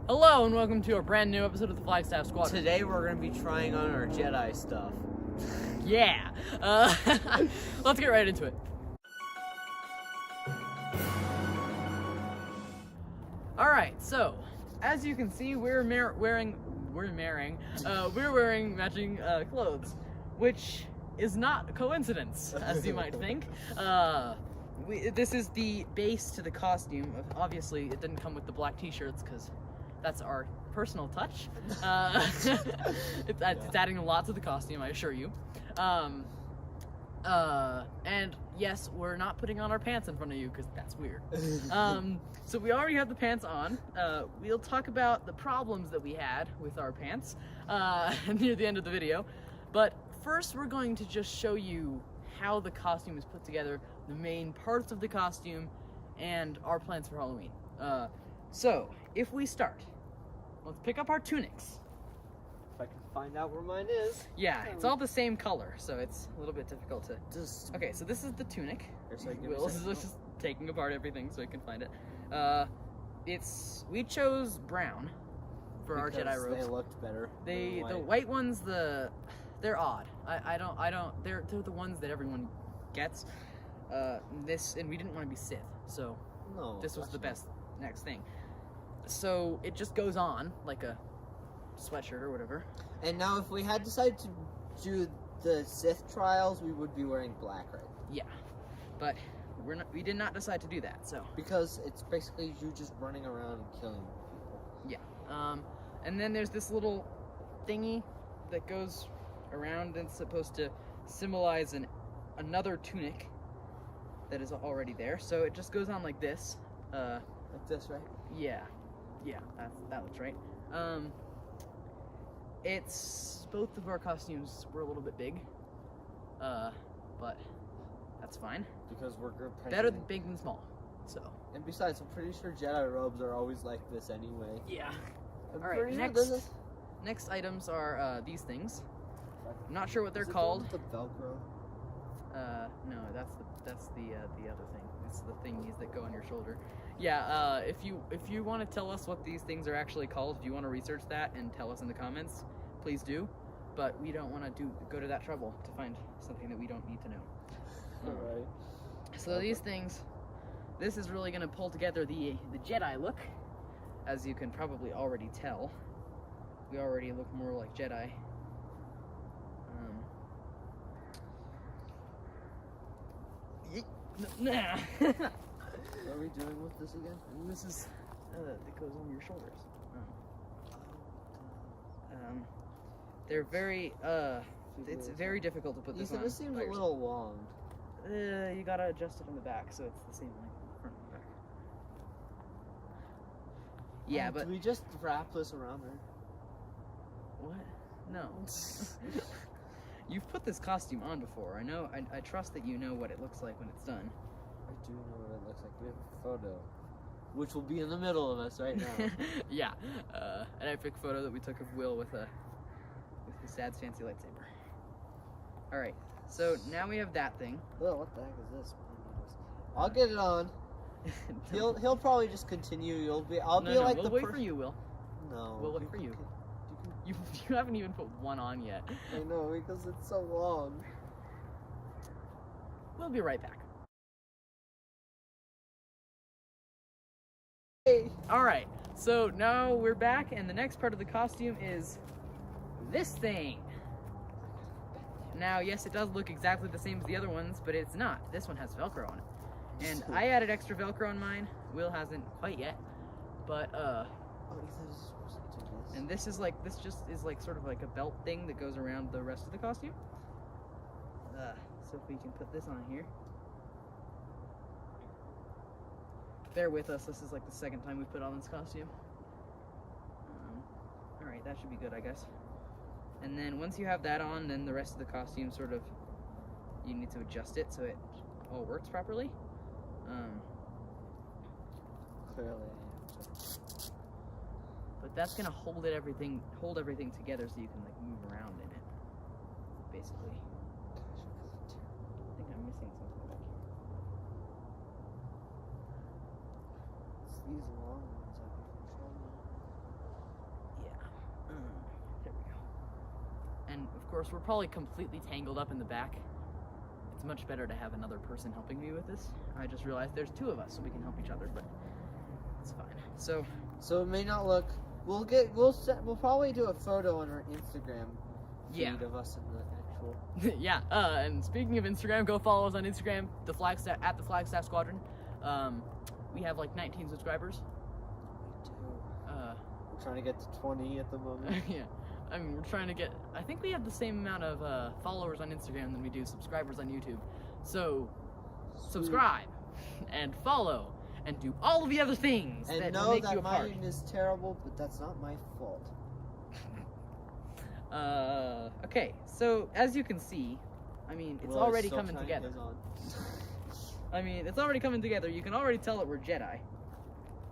Hello and welcome to a brand new episode of the Flagstaff Squad. Today we're going to be trying on our Jedi stuff. Yeah. Let's get right into it. All right. So, as you can see, we're wearing matching clothes, which is not a coincidence, as you might think. This is the base to the costume. Obviously, it didn't come with the black T-shirts because that's our personal touch. It's adding a lot to the costume, I assure you. And yes, we're not putting on our pants in front of you because that's weird. So we already have the pants on. We'll talk about the problems that we had with our pants near the end of the video. But first, we're going to just show you how the costume is put together, the main parts of the costume, and our plans for Halloween. So, if we start, let's pick up our tunics. If I can find out where mine is. Yeah, it's all the same color, so it's a little bit difficult to... Okay, so this is the tunic. Will's just taking apart everything so I can find it. We chose brown for our Jedi robes. They looked better. The white ones, they're odd. They're the ones that everyone gets. And we didn't want to be Sith, so this was the best next thing. So it just goes on like a sweatshirt or whatever. And now if we had decided to do the Sith trials, we would be wearing black, right? Yeah, but we did not decide to do that, so. Because it's basically you just running around and killing people. Yeah, and then there's this little thingy that goes around and it's supposed to symbolize another tunic that is already there. So it just goes on like this. Like this, right? Yeah, that looks right. It's both of our costumes were a little bit big, but that's fine. Because we're better than big than small. So. And besides, I'm pretty sure Jedi robes are always like this anyway. Yeah. All right. Next items are these things. I'm not sure what they're called. The Velcro. No, that's the other thing. It's the thingies that go on your shoulder. Yeah, if you want to tell us what these things are actually called, if you want to research that and tell us in the comments, please do. But we don't want to go to that trouble to find something that we don't need to know. Alright. So these things, this is really going to pull together the Jedi look, as you can probably already tell. We already look more like Jedi. Nah. What are we doing with this again? And this is that goes on your shoulders. They're very it's very difficult to put this on. This seems a little long. You gotta adjust it in the back so it's the same length in the front and the back. Yeah, but do we just wrap this around her? What? No. You've put this costume on before. I know. I trust that you know what it looks like when it's done. I do know what it looks like. We have a photo, which will be in the middle of us right now. Yeah, an epic photo that we took of Will with his dad's fancy lightsaber. All right, so now we have that thing. Well, what the heck is this? I'll get it on. He'll probably just continue. I'll be like we'll wait for you, Will. No, we'll wait for you. You haven't even put one on yet. I know, because it's so long. We'll be right back. Hey. Alright, so now we're back, and the next part of the costume is this thing. Now, yes, it does look exactly the same as the other ones, but it's not. This one has Velcro on it. And I added extra Velcro on mine. Will hasn't quite yet. But, and this is like, sort of like a belt thing that goes around the rest of the costume. So if we can put this on here. Bear with us, this is like the second time we've put on this costume. Alright, that should be good, I guess. And then once you have that on, then the rest of the costume sort of, you need to adjust it so it all works properly. Clearly. But that's gonna hold everything together so you can like move around in it, basically. I think I'm missing something back here. It's these long ones I can control now. course, we're probably completely tangled up in the back. It's much better to have another person helping me with this. I just realized there's two of us, so we can help each other, but it's fine. So it may not look. We'll probably do a photo on our Instagram feed of us in the actual. Yeah. And speaking of Instagram, go follow us on Instagram, at the Flagstaff Squadron. We have like 19 subscribers. We do. We're trying to get to 20 at the moment. Yeah. I mean, we're trying to get. I think we have the same amount of followers on Instagram than we do subscribers on YouTube. So, subscribe and follow and do all of the other things and that know make that you a part. mine is terrible, but that's not my fault. Okay, so as you can see, I mean, it's already coming together. I mean, it's already coming together. You can already tell that we're Jedi.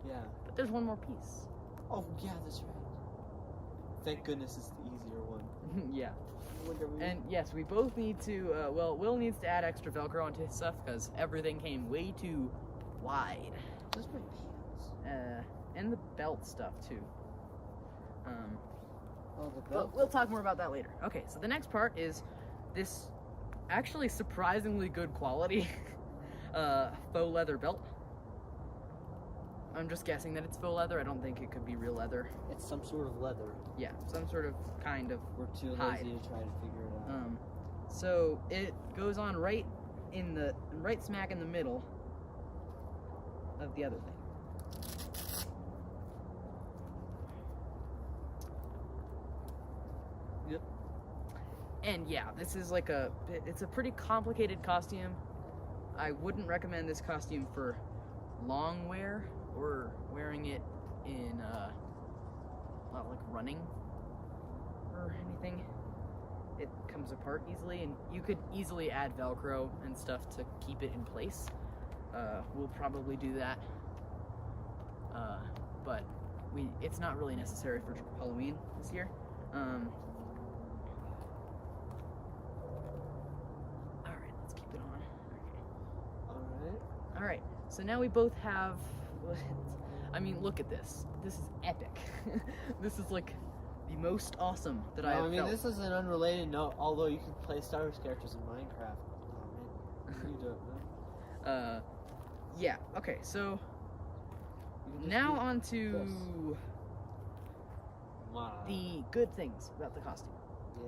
Yeah. But there's one more piece. Oh, yeah, that's right. Thank goodness it's the easier one. Yeah. And yes, we both need to, well, Will needs to add extra Velcro onto his stuff because everything came way too wide. Those are my pants. And the belt stuff too. Oh, the But belt. we'll talk more about that later. Okay, so the next part is this actually surprisingly good quality faux leather belt. I'm just guessing that it's faux leather. I don't think it could be real leather. It's some sort of leather. Yeah, some sort of kind of We're too hide. lazy to try to figure it out. So it goes on right smack in the middle of the other thing. Yep. And yeah, this is like it's a pretty complicated costume. I wouldn't recommend this costume for long wear or wearing it in like running or anything. It comes apart easily, and you could easily add Velcro and stuff to keep it in place. We'll probably do that, but it's not really necessary for Halloween this year. Alright, let's keep it on. Okay. Alright, so now we both have, I mean, look at this. This is epic. This is like the most awesome that I have felt. This is an unrelated note, although you can play Star Wars characters in Minecraft. Oh, man. You don't know. Yeah, okay, so now on to the good things about the costume.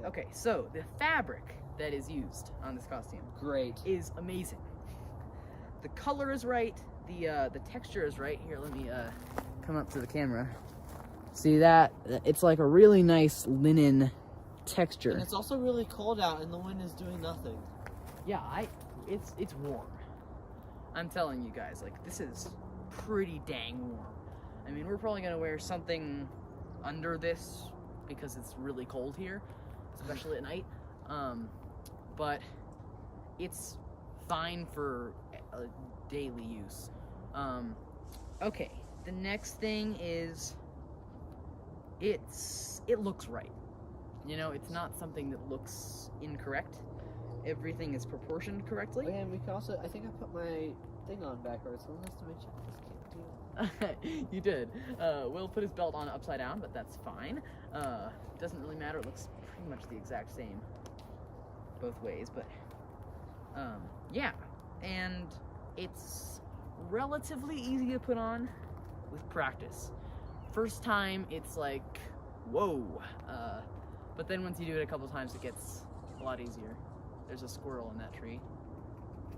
Yeah. Okay, so the fabric that is used on this costume is amazing. The color is right, the texture is right. Here, let me come up to the camera. See that? It's like a really nice linen texture. And it's also really cold out, and the wind is doing nothing. Yeah, it's warm. I'm telling you guys, like, this is pretty dang warm. I mean, we're probably gonna wear something under this because it's really cold here, especially at night. But it's fine for daily use. Okay, the next thing is it looks right. You know, it's not something that looks incorrect. Everything is proportioned correctly. Oh, yeah, and we can also, I think I put my thing on backwards, so let's to make sure this can't do. You did. Will put his belt on upside down, but that's fine. Doesn't really matter. It looks pretty much the exact same both ways, but yeah. And it's relatively easy to put on with practice. First time, it's like, whoa. But then once you do it a couple times, it gets a lot easier. There's a squirrel in that tree.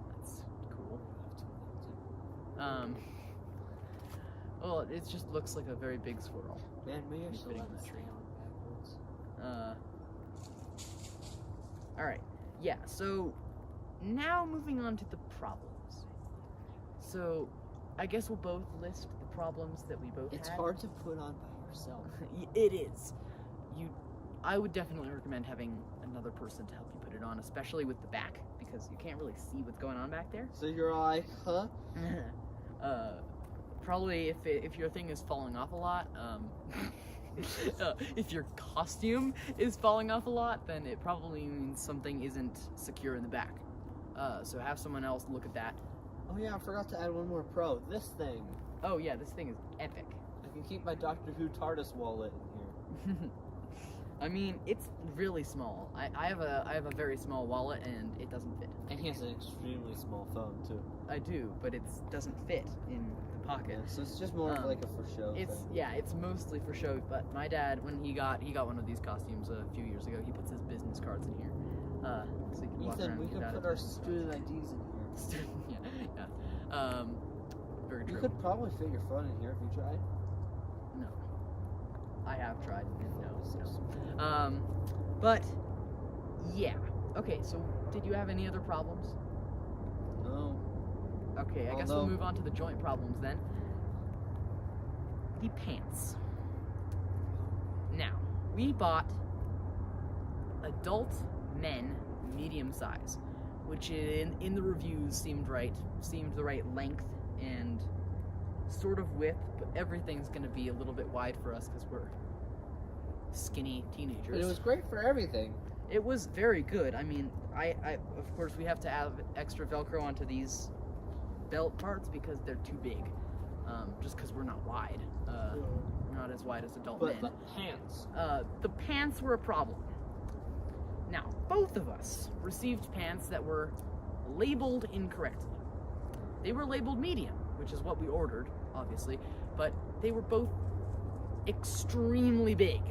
That's cool. Well, it just looks like a very big squirrel. Man, maybe I should Fitting let that this tree. on backwards. Alright. Yeah, so now moving on to the problems. So, I guess we'll both list the problems that we both It's had. hard to put on by yourself. It is. I would definitely recommend having another person to help you put it on, especially with the back, because you can't really see what's going on back there. So you're like, huh? Probably if your thing is falling off a lot, if your costume is falling off a lot, then it probably means something isn't secure in the back. So have someone else look at that. Oh yeah, I forgot to add one more pro. This thing. Oh yeah, this thing is epic. I can keep my Doctor Who TARDIS wallet in here. I mean, it's really small. I have a very small wallet and it doesn't fit. And he has an extremely small phone too. I do, but it doesn't fit in the pocket. Yeah, so it's just more of like a for show thing. It's mostly for show. But my dad, when he got one of these costumes a few years ago, he puts his business cards in here. So you can walk around. We could put our student IDs in here. yeah. Very true. You could probably fit your phone in here if you tried. No. I have tried. No. But yeah. Okay, so did you have any other problems? No. Okay, I guess we'll move on to the joint problems then. The pants. Now, we bought adult men medium size, which in the reviews seemed the right length and sort of width, but everything's going to be a little bit wide for us because we're skinny teenagers. But it was great for everything. It was very good. I mean, I of course we have to add extra Velcro onto these belt parts because they're too big. Just because we're not wide. We're not as wide as adult men. But the pants. The pants were a problem. Now, both of us received pants that were labeled incorrectly. They were labeled medium, which is what we ordered, obviously, but they were both extremely big.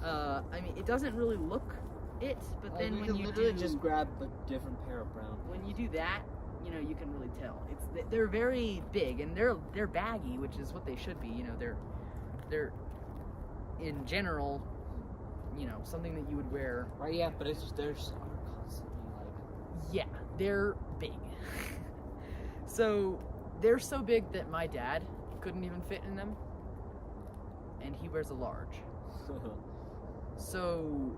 I mean, it doesn't really look it, but then when you literally just grab a different pair of brown pants. When you do that, you know, you can really tell. They're very big and they're baggy, which is what they should be. You know, they're in general, you know, something that you would wear. Right? Yeah, but it's just they're constantly like. Yeah, they're big. So they're so big that my dad couldn't even fit in them, and he wears a large. So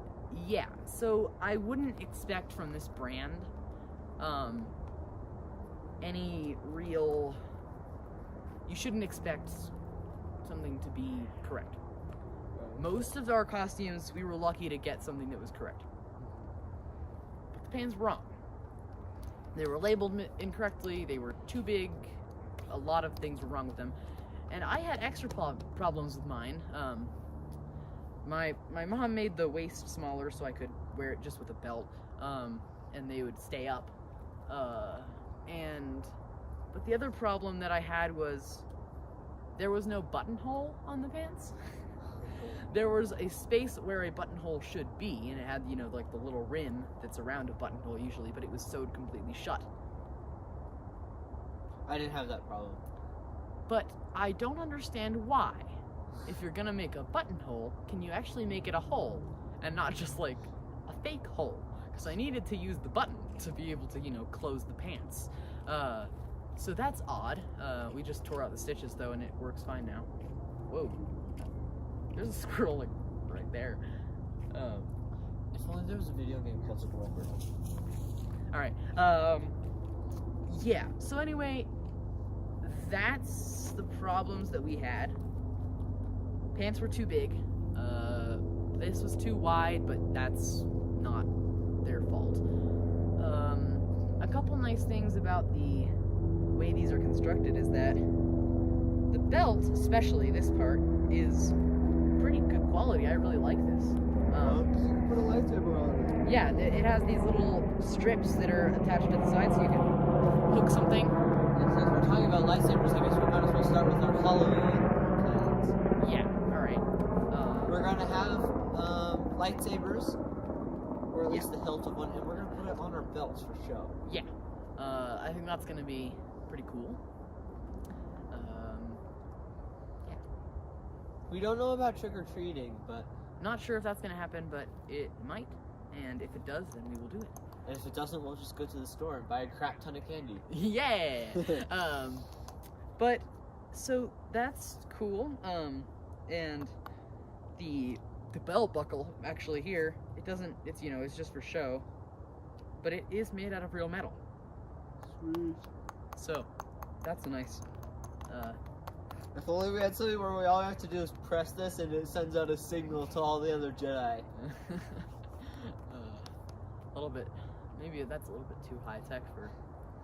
yeah, so I wouldn't expect from this brand any real. You shouldn't expect something to be correct. Most of our costumes, we were lucky to get something that was correct. But the pants were wrong. They were labeled incorrectly, they were too big, a lot of things were wrong with them. And I had extra problems with mine. My mom made the waist smaller so I could wear it just with a belt, and they would stay up. But the other problem that I had was there was no buttonhole on the pants. There was a space where a buttonhole should be, and it had, you know, like the little rim that's around a buttonhole usually, but it was sewed completely shut. I didn't have that problem. But I don't understand why. If you're gonna make a buttonhole, can you actually make it a hole and not just like a fake hole? Because I needed to use the button to be able to, you know, close the pants. So that's odd. We just tore out the stitches though, and it works fine now. Whoa. There's a squirrel like right there. If only there was a video game called Squirrel Bird. Alright. Yeah. So anyway, that's the problems that we had. Pants were too big. This was too wide, but that's not their fault. A couple nice things about the way these are constructed is that the belt, especially this part, is pretty good quality. I really like this. You put a lightsaber on it. Yeah, it has these little strips that are attached to the side so you can hook something. And since we're talking about lightsabers, I guess we might as well start with our Halloween plans. Yeah, alright. We're gonna have lightsabers, or at least the hilt of one, and we're gonna put it on our belts for show. Yeah. I think that's gonna be pretty cool. Yeah. We don't know about trick-or-treating, but... Not sure if that's gonna happen, but it might. And if it does, then we will do it. And if it doesn't, we'll just go to the store and buy a crap ton of candy. Yeah! But, so, that's cool. And the belt buckle, actually here, it doesn't, it's, you know, it's just for show. But it is made out of real metal. Sweet. So, that's a nice, If only we had something where all we have to do is press this and it sends out a signal to all the other Jedi. A little bit, maybe that's a little bit too high-tech for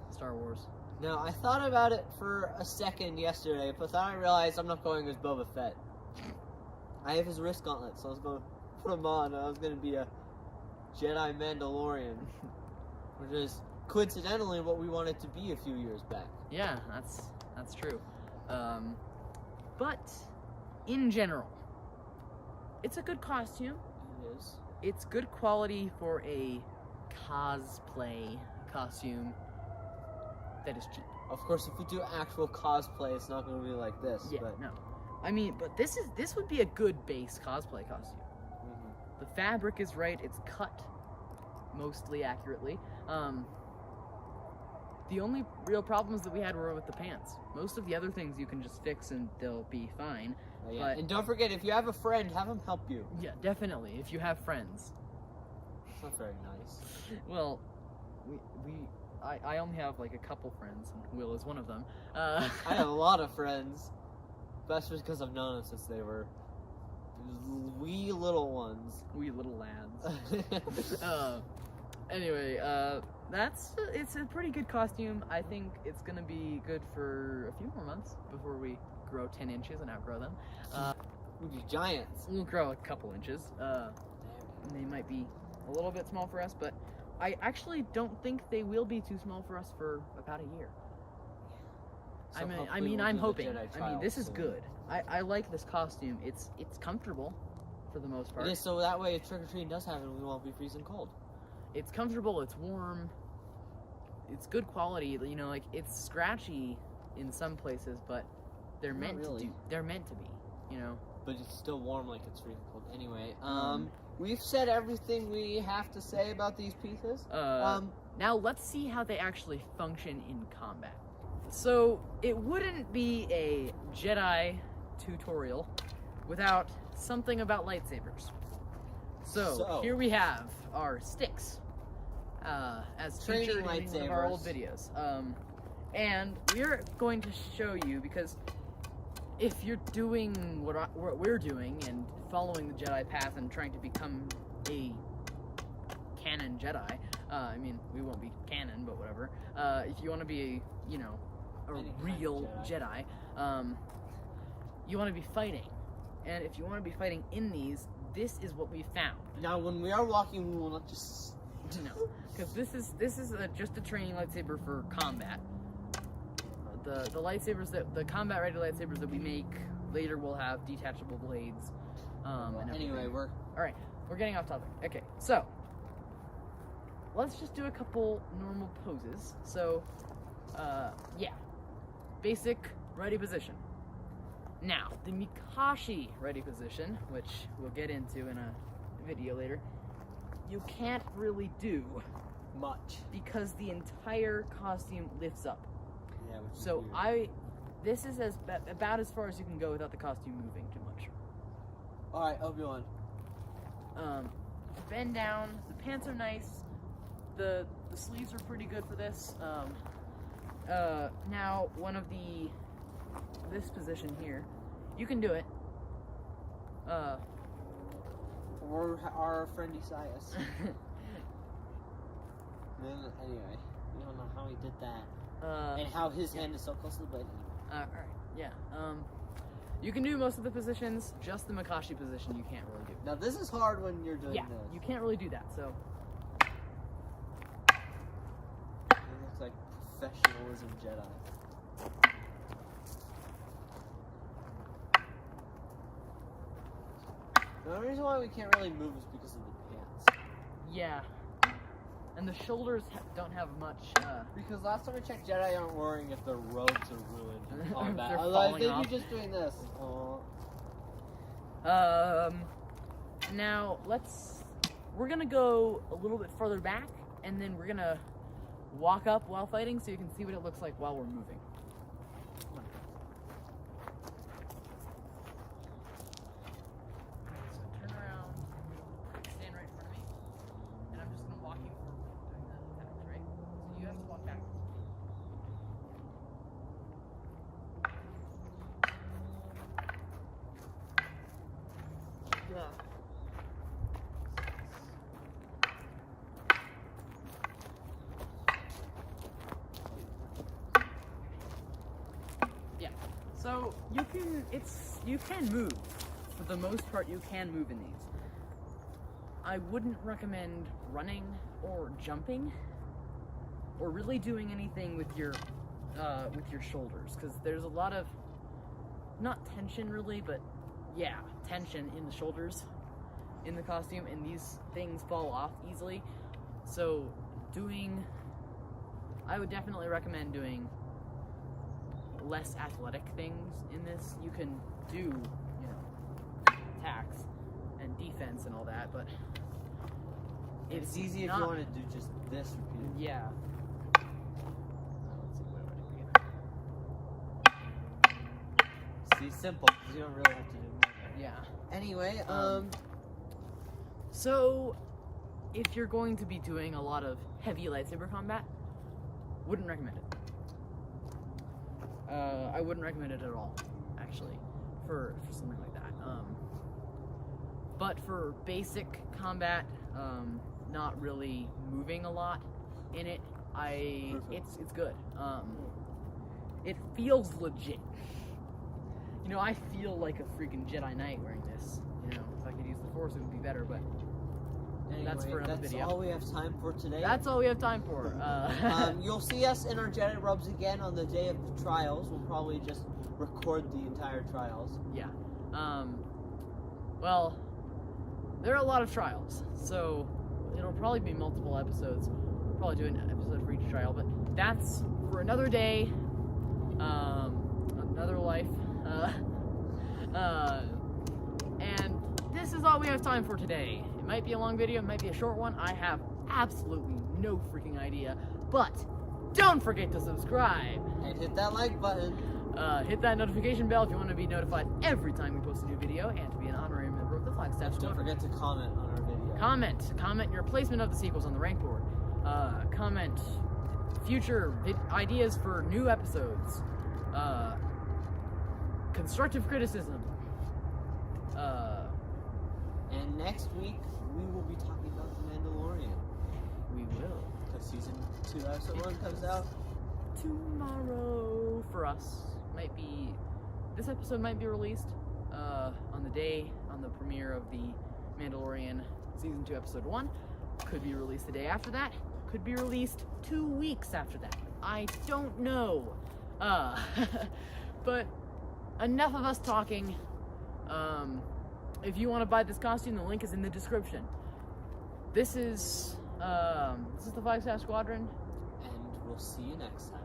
Star Wars. Now, I thought about it for a second yesterday, but then I realized I'm not going as Boba Fett. I have his wrist gauntlet, so let's go put them on, I was gonna be a Jedi Mandalorian, which is coincidentally what we wanted to be a few years back. Yeah, that's true. But in general, it's a good costume. It is. It's good quality for a cosplay costume that is cheap. Of course, if we do actual cosplay, it's not going to be like this. Yeah, but... no. I mean, but this would be a good base cosplay costume. The fabric is right. It's cut mostly accurately. The only real problems that we had were with the pants. Most of the other things you can just fix and they'll be fine. Yeah. But, and don't forget, if you have a friend, have them help you. Yeah, definitely. If you have friends. It's not very nice. Well, I only have like a couple friends, and Will is one of them. I have a lot of friends. That's just because I've known them since they were wee little ones. Wee little lads. Anyway, it's a pretty good costume. I think it's gonna be good for a few more months before we grow 10 inches and outgrow them. We'll be giants. We'll grow a couple inches. They might be a little bit small for us, but I actually don't think they will be too small for us for about a year. So I'm we'll hoping. do the Jedi I mean, this is trials good. I like this costume. It's comfortable for the most part. It is, so that way if trick-or-treating does happen, we won't be freezing cold. It's comfortable, it's warm, it's good quality, you know, like, it's scratchy in some places, but they're Not meant really. they're meant to be, you know? But it's still warm like it's freezing cold. Anyway, we've said everything we have to say about these pieces. Now let's see how they actually function in combat. So, it wouldn't be a Jedi tutorial without something about lightsabers. So here we have our sticks, as featured in one of our old videos. And we're going to show you, because if you're doing what we're doing and following the Jedi path and trying to become a canon Jedi, I mean, we won't be canon, but whatever. If you want to be a, you know, a real Jedi, you want to be fighting. And if you want to be fighting in these, this is what we found. Now, when we are walking, we will not just... No, because this is just a training lightsaber for combat. The lightsabers the combat ready lightsabers that we make later will have detachable blades. And anyway, all right. We're getting off topic. Okay, so let's just do a couple normal poses. So, yeah, basic ready position. Now, the Mikashi ready position, which we'll get into in a video later, you can't really do much because the entire costume lifts up. Yeah, which is so weird. This is about as far as you can go without the costume moving too much. All right, Obi-Wan. Bend down. The pants are nice. The sleeves are pretty good for this. Now this position here, you can do it. Or our friend Isaias. Anyway, we don't know how he did that. And how his hand is so close to the blade. Alright, yeah. You can do most of the positions, just the Mikashi position you can't really do. Now this is hard when you're doing this. You can't really do that, so. It looks like professionalism Jedi. The only reason why we can't really move is because of the pants. Yeah. And the shoulders don't have much, Because last time I checked, Jedi aren't worrying if their robes are ruined in combat. They're Otherwise, falling they'd off. be just doing this. Now, we're gonna go a little bit further back, and then we're gonna walk up while fighting so you can see what it looks like while we're moving. Turn around, stand right in front of me, and I'm just gonna walk you forward doing the attacks, right? So you have to walk backwards. Yeah. So you can move. For the most part, you can move in these. I wouldn't recommend running or jumping or really doing anything with your shoulders, because there's a lot of, not tension really, but yeah, tension in the shoulders in the costume, and these things fall off easily. So I would definitely recommend doing less athletic things in this. You can do, attacks and defense and all that, but it's easy if you want to do just this repeatedly. Yeah. See, simple, because you don't really have to do more. Yeah. Anyway, so if you're going to be doing a lot of heavy lightsaber combat, wouldn't recommend it. I wouldn't recommend it at all, actually, for something like that. But for basic combat, not really moving a lot in it, it's good. It feels legit. I feel like a freaking Jedi Knight wearing this. If I could use the Force, it would be better, but anyway, that's for another video. That's all we have time for today. That's all we have time for. You'll see us in our Jedi robes again on the day of the trials. We'll probably just record the entire trials. Yeah. Well, there are a lot of trials, so it'll probably be multiple episodes. We'll probably do an episode for each trial, but that's for another day, another life. And this is all we have time for today. It might be a long video, it might be a short one. I have absolutely no freaking idea. But don't forget to subscribe. And hit that like button. Hit that notification bell if you want to be notified every time we post a new video and to be an honorary member of the Flagstaff Squad. Don't forget to comment on our video. Comment your placement of the sequels on the rank board. Comment future ideas for new episodes. Constructive criticism. And next week, we will be talking about The Mandalorian. We will. Because season 2, episode 1 comes out tomorrow for us. This episode might be released on the premiere of The Mandalorian season 2, episode 1. Could be released the day after that. Could be released 2 weeks after that. I don't know. But enough of us talking. If you want to buy this costume, the link is in the description. This is the Flagstaff Squadron. And we'll see you next time.